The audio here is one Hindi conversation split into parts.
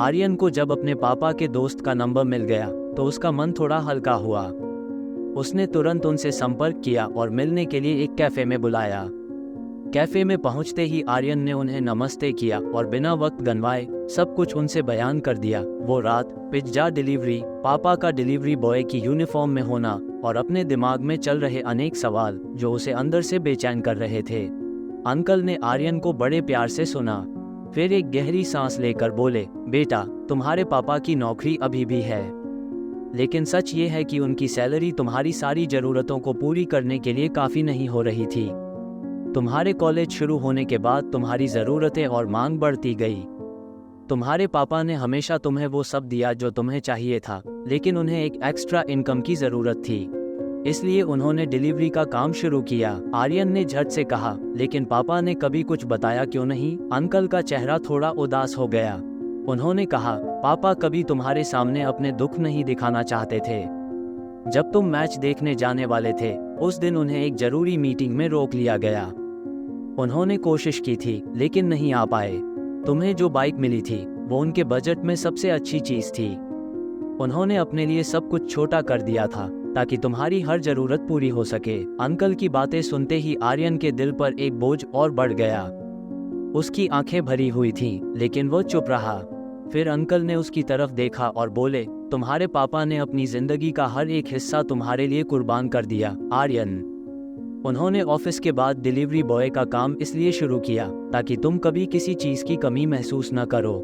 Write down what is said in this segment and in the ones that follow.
आर्यन को जब अपने पापा के दोस्त का नंबर मिल गया तो उसका मन थोड़ा हल्का हुआ। उसने तुरंत उनसे संपर्क किया और मिलने के लिए एक कैफ़े में बुलाया। कैफ़े में पहुंचते ही आर्यन ने उन्हें नमस्ते किया और बिना वक्त गंवाए सब कुछ उनसे बयान कर दिया। वो रात, पिज्जा डिलीवरी, पापा का डिलीवरी बॉय की यूनिफॉर्म में होना और अपने दिमाग में चल रहे अनेक सवाल जो उसे अंदर से बेचैन कर रहे थे। अंकल ने आर्यन को बड़े प्यार से सुना, फिर एक गहरी सांस लेकर बोले, बेटा, तुम्हारे पापा की नौकरी अभी भी है, लेकिन सच ये है कि उनकी सैलरी तुम्हारी सारी ज़रूरतों को पूरी करने के लिए काफ़ी नहीं हो रही थी। तुम्हारे कॉलेज शुरू होने के बाद तुम्हारी ज़रूरतें और मांग बढ़ती गई। तुम्हारे पापा ने हमेशा तुम्हें वो सब दिया जो तुम्हें चाहिए था, लेकिन उन्हें एक एक्स्ट्रा इनकम की ज़रूरत थी, इसलिए उन्होंने डिलीवरी का काम शुरू किया। आर्यन ने झट से कहा, लेकिन पापा ने कभी कुछ बताया क्यों नहीं? अंकल का चेहरा थोड़ा उदास हो गया। उन्होंने कहा, पापा कभी तुम्हारे सामने अपने दुख नहीं दिखाना चाहते थे। जब तुम मैच देखने जाने वाले थे उस दिन उन्हें एक जरूरी मीटिंग में रोक लिया गया। उन्होंने कोशिश की थी लेकिन नहीं आ पाए। तुम्हें जो बाइक मिली थी वो उनके बजट में सबसे अच्छी चीज थी। उन्होंने अपने लिए सब कुछ छोटा कर दिया था ताकि तुम्हारी हर जरूरत पूरी हो सके। अंकल की बातें सुनते ही आर्यन के दिल पर एक बोझ और बढ़ गया। उसकी आंखें भरी हुई थीं, लेकिन वो चुप रहा। फिर अंकल ने उसकी तरफ देखा और बोले, तुम्हारे पापा ने अपनी जिंदगी का हर एक हिस्सा तुम्हारे लिए कुर्बान कर दिया, आर्यन। उन्होंने ऑफिस के बाद डिलीवरी बॉय का काम इसलिए शुरू किया ताकि तुम कभी किसी चीज की कमी महसूस न करो।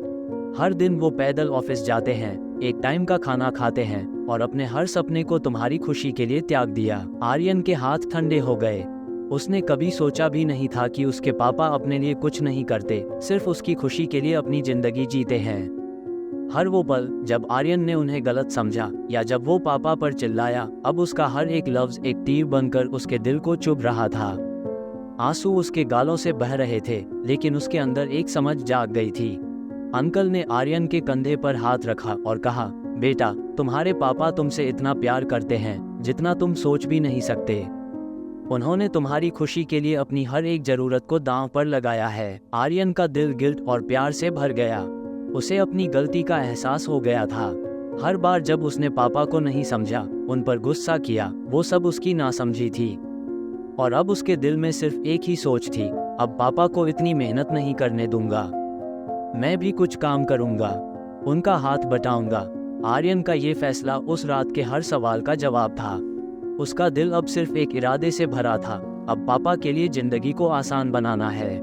हर दिन वो पैदल ऑफिस जाते हैं, एक टाइम का खाना खाते हैं और अपने हर सपने को तुम्हारी खुशी के लिए त्याग दिया। आर्यन के हाथ ठंडे हो गए। उसने कभी सोचा भी नहीं था कि उसके पापा अपने लिए कुछ नहीं करते, सिर्फ उसकी खुशी के लिए अपनी जिंदगी जीते हैं। हर वो पल जब आर्यन ने उन्हें गलत समझा या जब वो पापा पर चिल्लाया, अब उसका हर एक लफ्ज एक तीर बनकर उसके दिल को चुभ रहा था। आंसू उसके गालों से बह रहे थे, लेकिन उसके अंदर एक समझ जाग गई थी। अंकल ने आर्यन के कंधे पर हाथ रखा और कहा, बेटा, तुम्हारे पापा तुमसे इतना प्यार करते हैं जितना तुम सोच भी नहीं सकते। उन्होंने तुम्हारी खुशी के लिए अपनी हर एक जरूरत को दांव पर लगाया है। आर्यन का दिल गिल्ट और प्यार से भर गया। उसे अपनी गलती का एहसास हो गया था। हर बार जब उसने पापा को नहीं समझा, उन पर गुस्सा किया, वो सब उसकी नासमझी थी। और अब उसके दिल में सिर्फ एक ही सोच थी, अब पापा को इतनी मेहनत नहीं करने दूंगा, मैं भी कुछ काम करूंगा, उनका हाथ बटाऊंगा। आर्यन का ये फैसला उस रात के हर सवाल का जवाब था। उसका दिल अब सिर्फ एक इरादे से भरा था, अब पापा के लिए जिंदगी को आसान बनाना है।